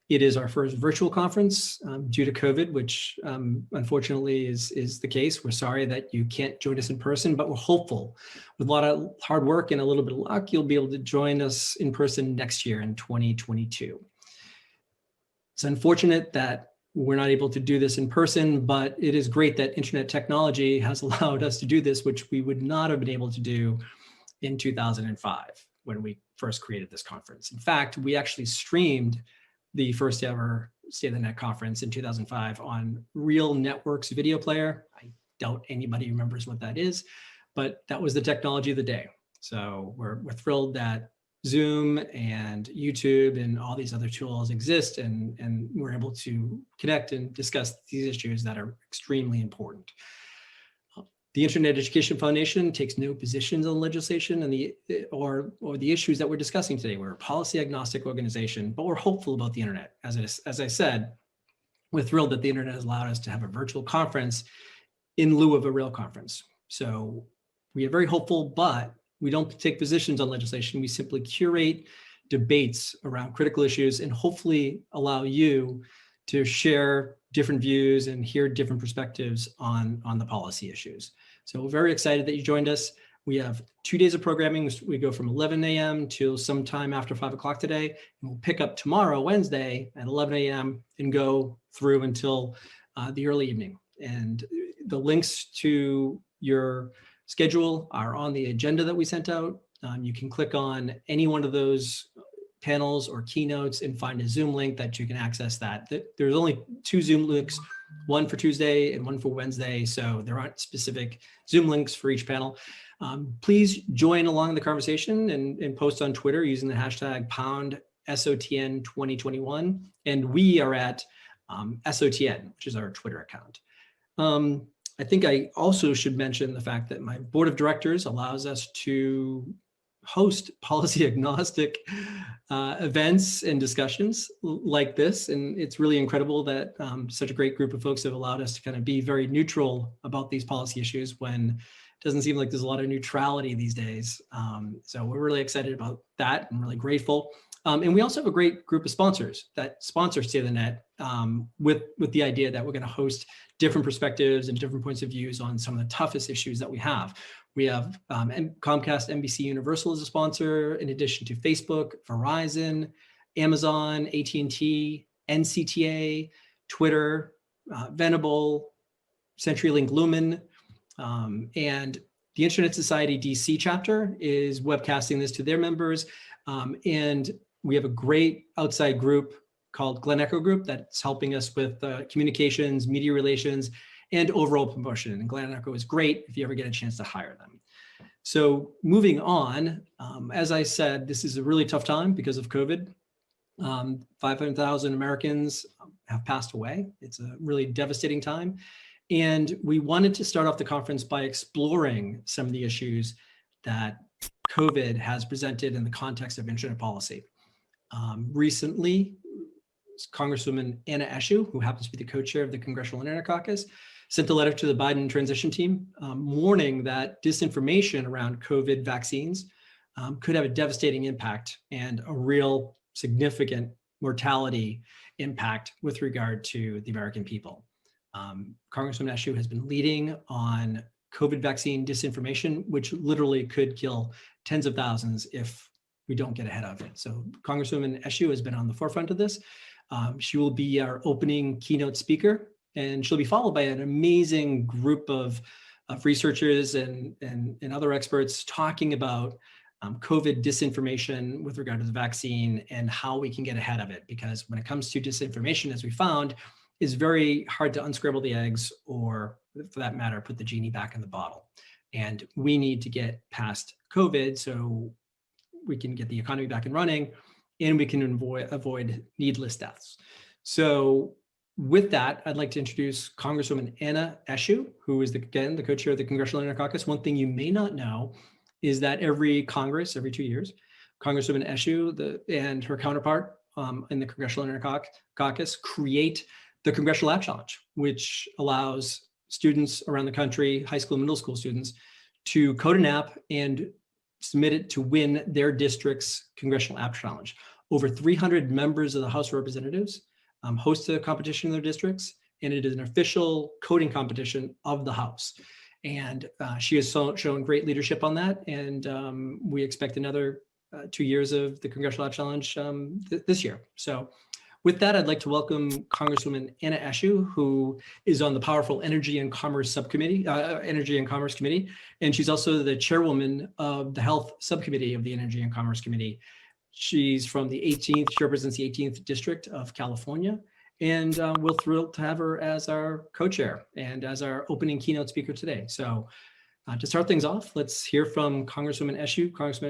It is our first virtual conference due to COVID, which unfortunately is the case. We're sorry that you can't join us in person, but we're hopeful. With a lot of hard work and a little bit of luck, you'll be able to join us in person next year in 2022. It's unfortunate that we're not able to do this in person, but it is great that internet technology has allowed us to do this, which we would not have been able to do in 2005 when we first created this conference. In fact, we actually streamed the first ever State of the Net conference in 2005 on Real Networks video player. I doubt anybody remembers what that is, but that was the technology of the day. So we're thrilled that Zoom and YouTube and all these other tools exist, and we're able to connect and discuss these issues that are extremely important. The Internet Education Foundation takes no positions on legislation and or the issues that we're discussing today. We're a policy agnostic organization, but we're hopeful about the internet. As I said, we're thrilled that the internet has allowed us to have a virtual conference in lieu of a real conference. So we are very hopeful, but we don't take positions on legislation. We simply curate debates around critical issues and hopefully allow you to share different views and hear different perspectives on the policy issues. So we're very excited that you joined us. We have 2 days of programming. We go from 11 a.m. till sometime after 5 o'clock today. And we'll pick up tomorrow, Wednesday at 11 a.m. and go through until the early evening. And the links to your schedule are on the agenda that we sent out. You can click on any one of those panels or keynotes and find a Zoom link that you can access that. There's only 2 Zoom links, one for Tuesday and one for Wednesday. So there aren't specific Zoom links for each panel. Please join along the conversation and post on Twitter using the hashtag #SOTN 2021. And we are at SOTN, which is our Twitter account. I think I also should mention the fact that my board of directors allows us to host policy agnostic events and discussions like this. And it's really incredible that such a great group of folks have allowed us to kind of be very neutral about these policy issues when it doesn't seem like there's a lot of neutrality these days. So we're really excited about that and really grateful. And we also have a great group of sponsors that sponsor State of the Net with the idea that we're going to host different perspectives and different points of views on some of the toughest issues that we have. We have Comcast, NBC Universal as a sponsor, in addition to Facebook, Verizon, Amazon, AT&T, NCTA, Twitter, Venable, CenturyLink Lumen, and the Internet Society DC chapter is webcasting this to their members. And we have a great outside group called Glen Echo Group that's helping us with communications, media relations, and overall promotion. And Glen Echo is great if you ever get a chance to hire them. So moving on, as I said, this is a really tough time because of COVID. 500,000 Americans have passed away. It's a really devastating time. And we wanted to start off the conference by exploring some of the issues that COVID has presented in the context of internet policy. Recently, Congresswoman Anna Eshoo, who happens to be the co-chair of the Congressional Internet Caucus, sent a letter to the Biden transition team warning that disinformation around COVID vaccines could have a devastating impact and a real significant mortality impact with regard to the American people. Congresswoman Eshoo has been leading on COVID vaccine disinformation, which literally could kill tens of thousands if we don't get ahead of it. So Congresswoman Eshoo has been on the forefront of this. She will be our opening keynote speaker, and she'll be followed by an amazing group of researchers and other experts talking about COVID disinformation with regard to the vaccine and how we can get ahead of it. Because when it comes to disinformation, as we found, it's very hard to unscramble the eggs, or for that matter, put the genie back in the bottle. And we need to get past COVID so we can get the economy back and running, and we can avoid needless deaths. So with that, I'd like to introduce Congresswoman Anna Eshoo, who is, again, the co-chair of the Congressional Internet Caucus. One thing you may not know is that every Congress, every 2 years, Congresswoman Eshoo and her counterpart in the Congressional Internet Caucus create the Congressional App Challenge, which allows students around the country, high school and middle school students, to code an app and submit it to win their district's Congressional App Challenge. Over 300 members of the House of Representatives host a competition in their districts, and it is an official coding competition of the House. And she has shown great leadership on that, and we expect another 2 years of the Congressional Lab Challenge this year. So with that, I'd like to welcome Congresswoman Anna Eshoo, who is on the powerful Energy and Commerce Subcommittee, Energy and Commerce Committee, and she's also the chairwoman of the Health Subcommittee of the Energy and Commerce Committee. She's from the 18th, she represents the 18th District of California, and we're thrilled to have her as our co-chair and as our opening keynote speaker today. So to start things off, let's hear from Congresswoman Eshoo. Congresswoman